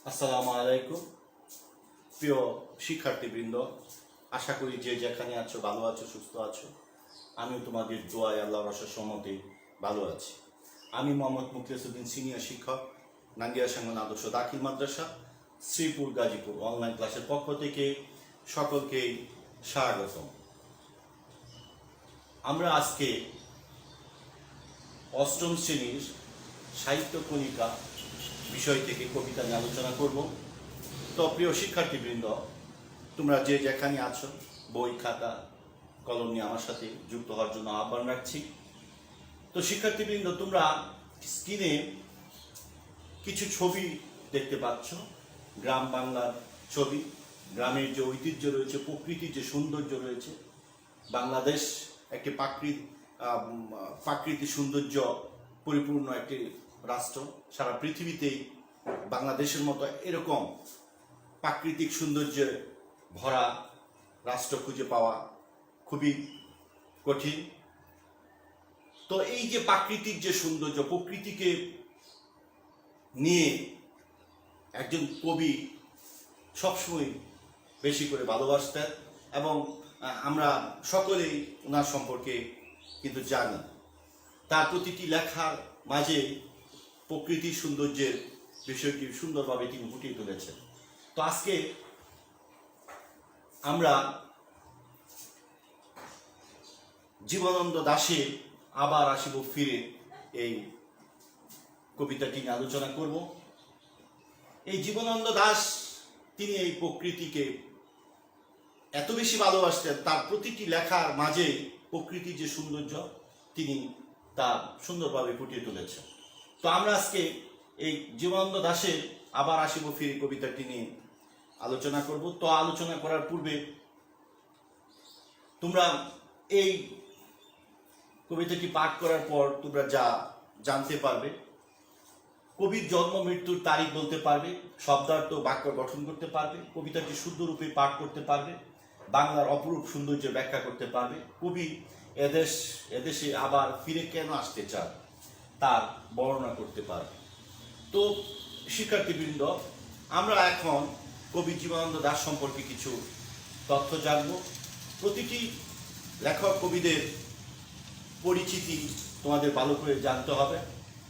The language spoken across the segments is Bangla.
আসসালামু আলাইকুম প্রিয় শিক্ষার্থীবৃন্দ, আশা করি যে যেখানে আছো ভালো আছো, সুস্থ আছো। আমিও তোমাদের দোয়ায় আল্লাহর অশেষ রহমতে ভালো আছি। আমি মোহাম্মদ মুখলেসউদ্দিন, সিনিয়র শিক্ষক, নাঙ্গিয়া সাঙ্গন আদর্শ দাখিল মাদ্রাসা, শ্রীপুর, গাজীপুর। অনলাইন ক্লাসের পক্ষ থেকে সকলকেই স্বাগতম। আমরা আজকে অষ্টম শ্রেণীর সাহিত্য কণিকা বিষয় থেকে কবিতা নিয়ে আলোচনা করব। তো প্রিয় শিক্ষার্থীবৃন্দ, তোমরা যে যেখানে আছো বই খাতা কলম নিয়ে আমার সাথে যুক্ত হওয়ার জন্য আহ্বান রাখছি। তো শিক্ষার্থীবৃন্দ, তোমরা স্ক্রিনে কিছু ছবি দেখতে পাচ্ছ, গ্রাম বাংলার ছবি। গ্রামের যে ঐতিহ্য রয়েছে, প্রকৃতির যে সৌন্দর্য রয়েছে, বাংলাদেশ একটি প্রাকৃতিক সৌন্দর্য পরিপূর্ণ একটি রাষ্ট্র। সারা পৃথিবীতেই বাংলাদেশের মতো এরকম প্রাকৃতিক সৌন্দর্যে ভরা রাষ্ট্র খুঁজে পাওয়া খুবই কঠিন। তো এই যে প্রাকৃতিক যে সৌন্দর্য, প্রকৃতিকে নিয়ে একজন কবি সবসময় বেশি করে ভালোবাসতেন এবং আমরা সকলেই ওনার সম্পর্কে কিন্তু জানি। তার প্রতিটি লেখার মাঝে প্রকৃতির সৌন্দর্যের বিষয়টি সুন্দরভাবে তিনি ফুটিয়ে তুলেছেন। তো আজকে আমরা জীবনানন্দ দাশের আবার আসিব ফিরে এই কবিতাটি নিয়ে আলোচনা করব। এই জীবনানন্দ দাশ তিনি এই প্রকৃতিকে এত বেশি ভালোবাসতেন, তার প্রতিটি লেখার মাঝে প্রকৃতির যে সৌন্দর্য তিনি তা সুন্দরভাবে ফুটিয়ে তুলেছেন। তো আমরা আজকে এই জীবনানন্দ দাশের আবার আসিব ফিরে কবিতাটি নিয়ে আলোচনা করব। তো আলোচনা করার পূর্বে তোমরা এই কবিতাটি পাঠ করার পর তোমরা যা জানতে পারবে, কবির জন্ম মৃত্যুর তারিখ বলতে পারবে, শব্দার্থ বাক্য গঠন করতে পারবে, কবিতাটি শুদ্ধরূপে পাঠ করতে পারবে, বাংলার অপরূপ সৌন্দর্য ব্যাখ্যা করতে পারবে, কবি এদেশে আবার ফিরে কেন আসতে চান তার বর্ণনা করতে পারবে। তো শিক্ষার্থীবৃন্দ, আমরা এখন কবি জীবনানন্দ দাশ সম্পর্কে কিছু তথ্য জানব। প্রতিটি লেখক কবিদের পরিচিতি তোমাদের ভালো করে জানতে হবে।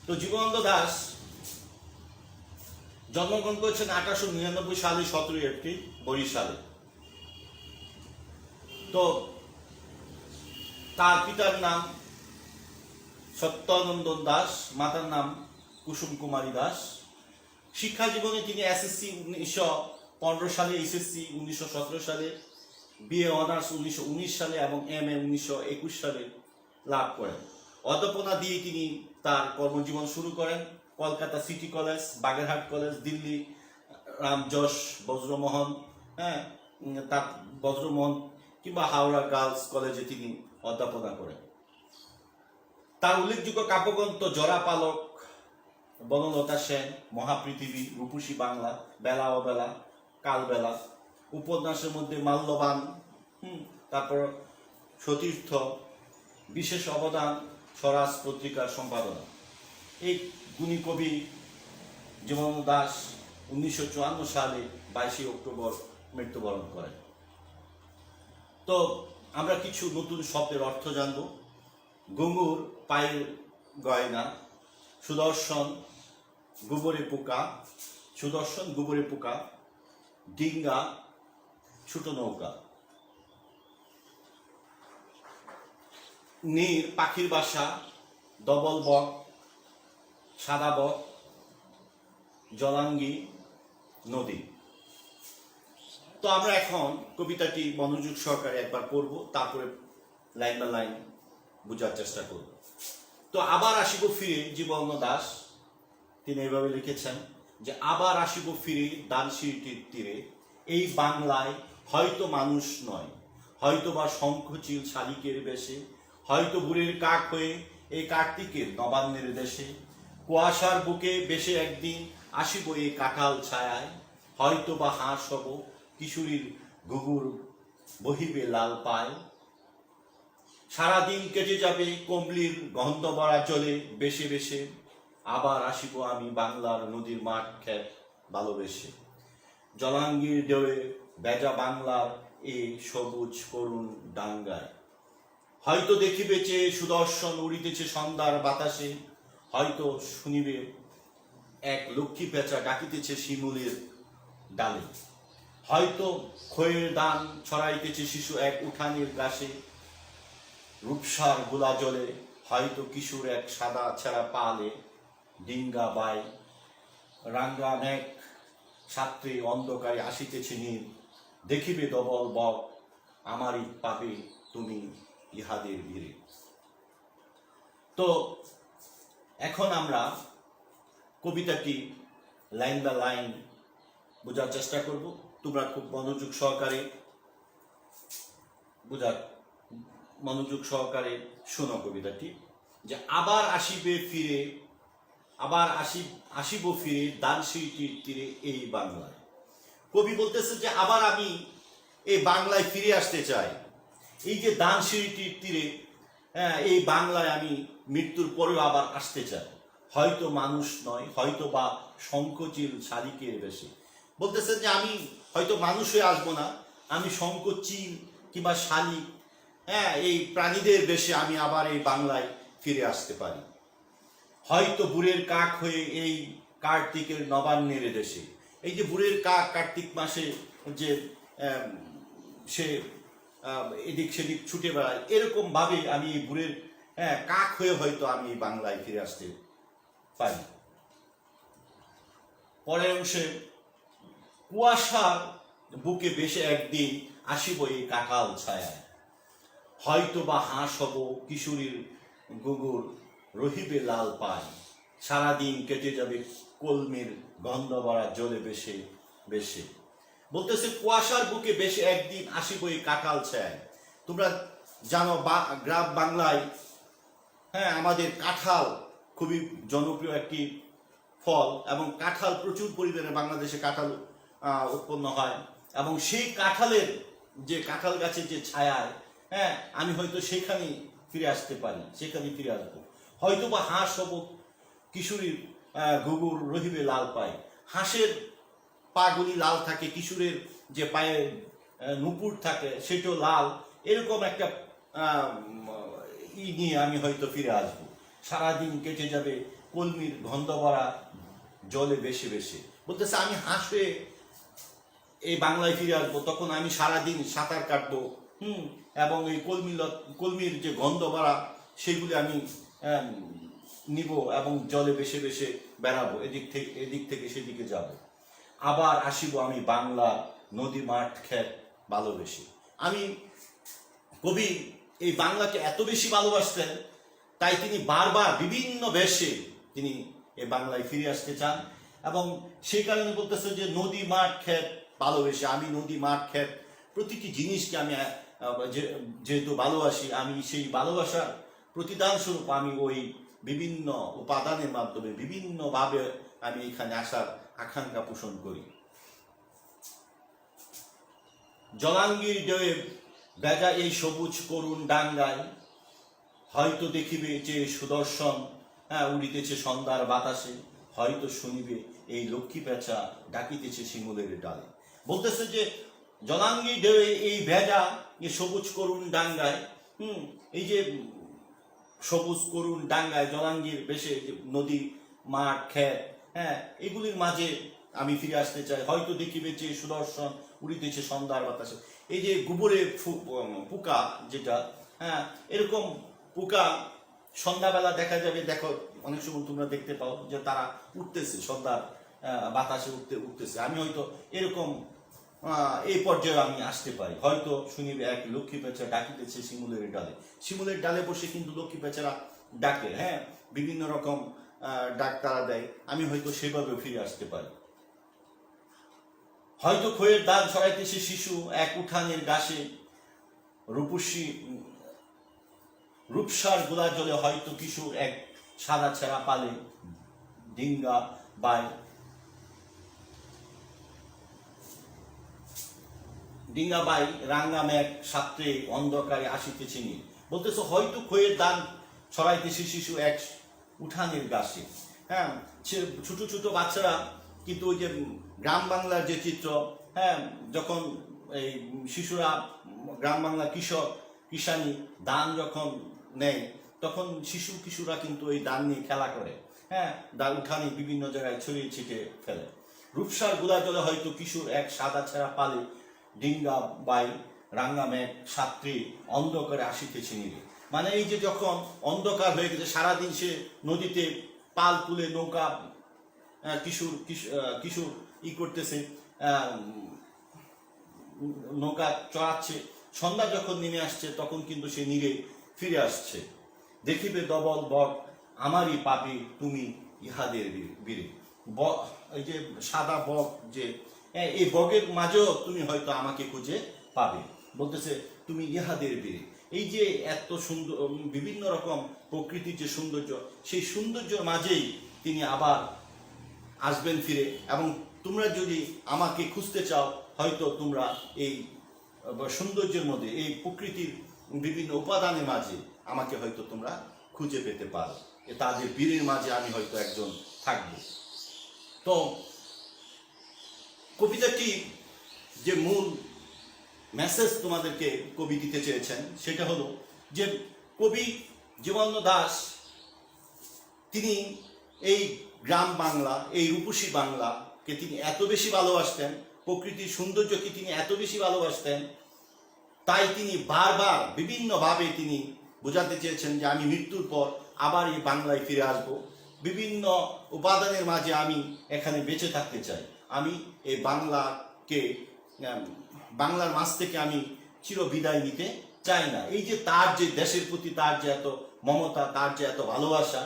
তো জীবনানন্দ দাশ জন্মগ্রহণ করেছেন 1899 সালে 17 এপ্রিল বরিশালে। তো তার পিতার নাম সত্যানন্দন দাস, মাতার নাম কুসুম কুমারী দাস। শিক্ষা জীবনে তিনি এসএসসি 1915 সালে, এসএসসি 1917 সালে, বিএ অনার্স 1919 সালে এবং এমএ 1921 সালে লাভ করেন। অধ্যাপনা দিয়ে তিনি তার কর্মজীবন শুরু করেন Kolkata City College, Bagerhat College, Delhi Ramjas Brajamohan, তার বজ্রমোহন কিংবা হাওড়া গার্লস কলেজে তিনি অধ্যাপনা করেন। তার উল্লেখযোগ্য কাব্যগ্রন্থ জরাপালক, বনলতা সেন, মহাপৃথিবী, রূপসী বাংলা, বেলা অবেলা, কালবেলা। উপন্যাসের মধ্যে মাল্যবান, তারপর সতীর্থ, বিশেষ অবদান, স্বরাজ পত্রিকার সম্পাদনা। এই গুণী কবি জীবনানন্দ দাশ 1954 সালে 22 অক্টোবর মৃত্যুবরণ করেন। তো আমরা কিছু নতুন শব্দের অর্থ জানব। ঘুঙুর, পায়ের গয়না, সুদর্শন, গোবরে পোকা, সুদর্শন গোবরে পোকা, ডিঙ্গা, ছোট নৌকা। নীর, পাখির বাসা, ডবল বক, সাদা বক, জলাঙ্গি, নদী। তো আমরা এখন কবিতাটি মনোযোগ সহকারে একবার পড়ব, তারপরে লাইন বাই লাইন বোঝার চেষ্টা করব। তো আবার আসিব ফিরে জীবনানন্দ দাশ তিনি এইভাবে লিখেছেন যে, আবার আসিব ফিরে দানশিরটির তীরে, এই বাংলায় হয়তো মানুষ নয়, হয়তো বা শঙ্খচিল শালিকের বেশে, হয়তো বুড়ির কাক হয়ে এই কার্তিকের নবান্নের দেশে, কুয়াশার বুকে বেশে একদিন আসিব এই কাঁঠাল ছায়ায়, হয়তো বা হাঁস হব কিশোরীর ঘুঘুর বহিবে লাল পায়, সারাদিন কেটে যাবে কমলির গন্ধ ভরা জলে বেশে বেশে, আবার আসিব আমি বাংলার নদীর মাঠ ক্ষেত ভালোবেসে। জলাঙ্গির ঢেউয়ে ভেজা বাংলার এই সবুজ করুণ ডাঙ্গায়, হয়তো দেখিবে চেয়ে সুদর্শন উড়িতেছে সন্ধ্যার বাতাসে, হয়তো শুনিবে এক লক্ষ্মী পেঁচা ডাকিতেছে শিমুলের ডালে, হয়তো খয়ের দান ছড়াইতেছে শিশু এক উঠানের গাছে, রূপসার গোলা জলে হয়তো কিশোর এক সাদা ছেঁড়া পালে, ডিঙ্গা বাই রাঙ্গা মেঘ ছাত্রী অন্ধকারে আসিতেছে নীল, দেখিবে ডবল বক আমারই পাবে তুমি ইহাদের বীরে। তো এখন আমরা কবিতাটি লাইন বাই লাইন বোঝার চেষ্টা করব। তোমরা খুব মনোযোগ সহকারে শোনো কবিতাটি। যে আবার আসিবে ফিরে, আসিব ফিরে দানশিল্পীর তীরে এই বাংলায়। কবি বলতেছে যে আবার আমি এই বাংলায় ফিরে আসতে চাই। এই যে দানশিল্পীর তীরে, এই বাংলায় আমি মৃত্যুর পরেও আবার আসতে চাই। হয়তো মানুষ নয়, হয়তো বা শঙ্খচিল শালিকের বেশে। বলতেছে যে আমি হয়তো মানুষ হয়ে আসবো না, আমি শঙ্খচিল কিংবা শালিক, এই প্রাণীদের বেশে আমি আবার এই বাংলায় ফিরে আসতে পারি। হয়তো বুড়ের কাক হয়ে এই কার্তিকের নবান্নের দেশে। এই যে বুড়ের কাক কার্তিক মাসে যে সে এদিক সেদিক ছুটে বেড়ায়, এরকম ভাবে আমি এই বুড়ের কাক হয়ে হয়তো আমি এই বাংলায় ফিরে আসতে পারি। পরের অংশে, কুয়াশার বুকে বেশে একদিন আসিব এই কাঁঠাল ছায়ায়, হয়তো বা হাঁস হব কিশোরীর গুগুর রহিবে লাল পায়, সারাদিন কেটে যাবে কলমির গন্ধ ভরা জলে বেশে বেশে। বলতেছে কুয়াশার বুকে বেশে একদিন আসিব এই কাঁঠাল ছায়ায়। তোমরা জানো গ্রাম বাংলায় আমাদের কাঁঠাল খুবই জনপ্রিয় একটি ফল, এবং কাঁঠাল প্রচুর পরিমাণে বাংলাদেশে কাঁঠাল উৎপন্ন হয়, এবং সেই কাঁঠালের যে কাঁঠাল গাছের যে ছায়ায় আমি হয়তো সেখানে ফিরে আসতে পারি, সেখানে ফিরে আসবো। হয়তো বা হাঁস হব কিশোরীর গুগুর রহিবে লাল পায়। হাঁসের পাগুলি লাল থাকে, কিশোরের যে পায়ে নুপুর থাকে সেটাও লাল। এরকম একটা নিয়ে আমি হয়তো ফিরে আসবো। সারাদিন কেটে যাবে কলমির গন্ধ ভরা জলে বেশে বেশে। বলতেছে আমি হাঁস হয়ে এই বাংলায় ফিরে আসবো, তখন আমি সারাদিন সাঁতার কাটবো, এবং এই কলমির যে গন্ধ ভরা সেগুলি আমি নিব, এবং জলে বেশে বেশে বেড়াবো, এদিক থেকে সেদিকে যাব। আবার আসিব আমি বাংলা নদী মাঠ ক্ষেত ভালোবেসে। কবি এই বাংলাকে এত বেশি ভালোবাসতেন, তাই তিনি বারবার বিভিন্ন বেশে তিনি এই বাংলায় ফিরে আসতে চান, এবং সেই কারণে বলতেছে যে নদী মাঠ ক্ষেত ভালোবেসে। আমি নদী মাঠ ক্ষেত প্রতিটি জিনিসকে আমি যেহেতু ভালোবাসি, আমি সেই ভালোবাসার প্রতিদান স্বরূপ আমি ওই বিভিন্ন উপাদানের মাধ্যমে বিভিন্নভাবে আমি এখানে আসার আকাঙ্ক্ষা পোষণ করি। জলাঙ্গির ঢেউয়ে ভেজা এই সবুজ করুণ ডাঙ্গায়, হয়তো দেখিবে যে সুদর্শন উড়িতেছে সন্ধ্যার বাতাসে, হয়তো শুনিবে এই লক্ষ্মী পেঁচা ডাকিতেছে শিমুলের ডালে। বলতেছে যে জলাঙ্গির ঢেউয়ে এই ভেজা এই সবুজ করুণ ডাঙ্গায়, এই যে সবুজ করুণ ডাঙ্গায় জলাঙ্গির বেশে নদী মাঠ ক্ষেত, এগুলির মাঝে আমি ফিরে আসতে চাই। হয়তো দেখিবে যে সুদর্শন উড়িতেছে সন্ধ্যার বাতাসে। এই যে গোবরে পোকা যেটা, এরকম পোকা সন্ধ্যাবেলা দেখা যাবে। দেখো অনেক সময় তোমরা দেখতে পাও যে তারা উঠতেছে, সন্ধ্যার বাতাসে উঠতেছে। আমি হয়তো এরকম এই পর্যায়ে আমি আসতে পারি। হয়তো শুনিবে এক লক্ষ্মী পেঁচা ডাকিতেছে শিমুলের ডালে। শিমুলের ডালে বসে কিন্তু লক্ষ্মী পেঁচারা ডাকে, বিভিন্ন রকম ডাক তারা দেয়। আমি হয়তো সেভাবে ফিরে আসতে পারি। হয়তো খয়ের দাগ ছড়াইতেছে শিশু এক উঠানের গাছে, রূপসার গোলা জলে হয়তো কিশোর এক সাদা ছেঁড়া পালে, ডিঙ্গা বাই রাঙ্গা মেঘ সাত্রে অন্ধকারে আসিতেছে নীল। বলতেছে হয়তো খয়ের দান ছড়াইতেছে শিশু এক উঠানের গাছে। ছোট ছোট বাচ্চারা কিন্তু ওই যে গ্রাম বাংলার যে চিত্র, হ্যাঁ, যখন এই শিশুরা গ্রাম বাংলা কৃষক কিষানি ধান যখন নেয়, তখন কিশোরা কিন্তু ওই ধান নিয়ে খেলা করে, হ্যাঁ, উঠানে বিভিন্ন জায়গায় ছড়িয়ে ছিটিয়ে ফেলে। রূপসার গুলা জলে হয়তো কিশোর এক সাদা ছেঁড়া পালে ডিঙ্গা বাই রাঙ্গা মেঘ সাত্রী অন্ধকারে আসিতেছে নিরে। মানে এই যে যখন অন্ধকার হয়ে গেছে, সারাদিন সে নদীতে পাল তুলে নৌকা কিশোর কিশোর করতেছে, নৌকা চড়াচ্ছে, সন্ধ্যা যখন নেমে আসছে তখন কিন্তু সে নীরে ফিরে আসছে। দেখিবে ডবল বক আমারই পাপি তুমি ইহাদের বীরে। এই যে সাদা বক, যে এই বগের মাঝেও তুমি হয়তো আমাকে খুঁজে পাবে, বলতেছে তুমি ইহাদের বীরে। এই যে এত সুন্দর বিভিন্ন রকম প্রকৃতির যে সৌন্দর্য, সেই সৌন্দর্যের মাঝেই তিনি আবার আসবেন ফিরে। এবং তোমরা যদি আমাকে খুঁজতে চাও, হয়তো তোমরা এই সৌন্দর্যের মধ্যে, এই প্রকৃতির বিভিন্ন উপাদানের মাঝে আমাকে হয়তো তোমরা খুঁজে পেতে পারো। তাদের বীরের মাঝে আমি হয়তো একজন থাকব। তো কবিতাটি যে মূল মেসেজ তোমাদেরকে কবি দিতে চেয়েছেন, সেটা হলো যে কবি জীবনানন্দ দাশ তিনি এই গ্রাম বাংলা, এই রূপসী বাংলাকে তিনি এত বেশি ভালোবাসতেন, প্রকৃতির সৌন্দর্যকে তিনি এত বেশি ভালোবাসতেন, তাই তিনি বারবার বিভিন্নভাবে তিনি বোঝাতে চেয়েছেন যে আমি মৃত্যুর পর আবার এই বাংলায় ফিরে আসব, বিভিন্ন উপাদানের মাঝে আমি এখানে বেঁচে থাকতে চাই, আমি এই বাংলার মাঝ থেকে আমি চির বিদায় নিতে চাই না। এই যে তার যে দেশের প্রতি তার যে এত মমতা, তার যে এত ভালোবাসা,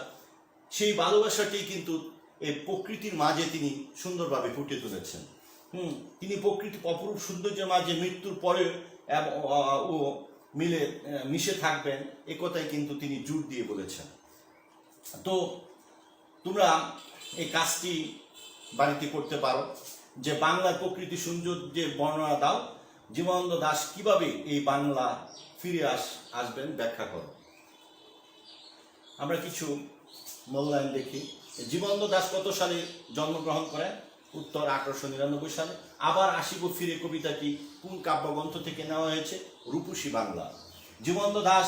সেই ভালোবাসাটি কিন্তু এই প্রকৃতির মাঝে তিনি সুন্দরভাবে ফুটিয়ে তুলেছেন। তিনি প্রকৃতি অপরূপ সৌন্দর্যের মাঝে মৃত্যুর পরে ও মিশে থাকবেন, এ কথাই কিন্তু তিনি জোর দিয়ে বলেছেন। তো তোমরা এই কাজটি বাড়িতে করতে পারো, যে বাংলার প্রকৃতি সৌন্দর্যের বর্ণনা দাও, জীবনানন্দ দাশ কিভাবে এই বাংলা ফিরে আসবেন ব্যাখ্যা করো। আমরা কিছু মূল্যায়ন দেখি। জীবনানন্দ দাশ কত সালে জন্মগ্রহণ করেন? উত্তর 1899 সালে। আবার আসিব ফিরে কবিতাটি কোন কাব্যগ্রন্থ থেকে নেওয়া হয়েছে? রূপসী বাংলা। জীবনানন্দ দাশ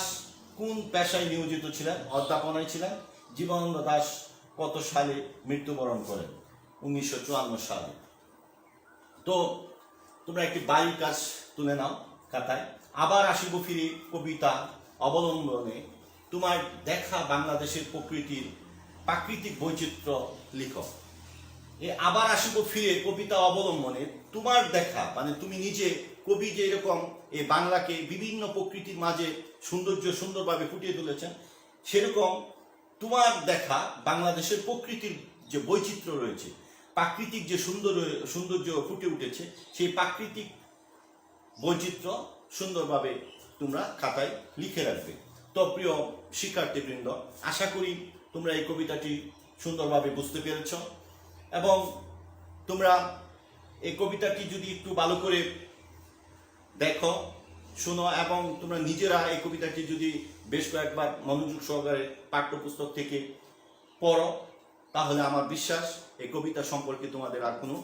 কোন পেশায় নিয়োজিত ছিলেন? অধ্যাপনায় ছিলেন। জীবনানন্দ দাশ কত সালে মৃত্যুবরণ করেন? 1954 সালে। তো তোমরা একটি বাড়ির কাজ তুলে নাও খাতায়। আবার আসিব ফিরে কবিতা অবলম্বনে তোমার দেখা বাংলাদেশের প্রকৃতির প্রাকৃতিক বৈচিত্র্য লিখো। আবার আসিব ফিরে কবিতা অবলম্বনে তোমার দেখা, মানে তুমি নিজে কবি যে এরকম এই বাংলাকে বিভিন্ন প্রকৃতির মাঝে সুন্দরভাবে ফুটিয়ে তুলেছেন, সেরকম তোমার দেখা বাংলাদেশের প্রকৃতির যে বৈচিত্র্য রয়েছে, প্রাকৃতিক যে সৌন্দর্য ফুটে উঠেছে, সেই প্রাকৃতিক বৈচিত্র্য সুন্দরভাবে তোমরা খাতায় লিখে রাখবে। তো প্রিয় শিক্ষার্থীবৃন্দ, আশা করি তোমরা এই কবিতাটি সুন্দরভাবে বুঝতে পেরেছ, এবং তোমরা এই কবিতাটি যদি একটু ভালো করে দেখো, শোনো, এবং তোমরা নিজেরা এই কবিতাটি যদি বেশ কয়েকবার মনোযোগ সহকারে পাঠ্যপুস্তক থেকে পড়ো, তাহলে আমার বিশ্বাস এই কবিতা সম্পর্কে তোমাদের আর কোনো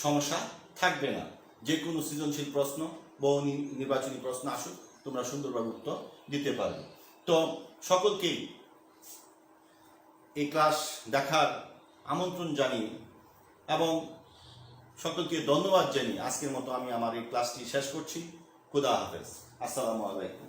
সমস্যা থাকবে না। যে কোনো সৃজনশীল প্রশ্ন, বহু নির্বাচনী প্রশ্ন আসুক, তোমরা সুন্দরভাবে উত্তর দিতে পারবে। তো সকলকেই এই ক্লাস দেখার আমন্ত্রণ জানিয়ে এবং সকলকে ধন্যবাদ জানিয়ে আজকের মতো আমি আমার এই ক্লাসটি শেষ করছি। খুদা হাফেজ। আসসালামু আলাইকুম।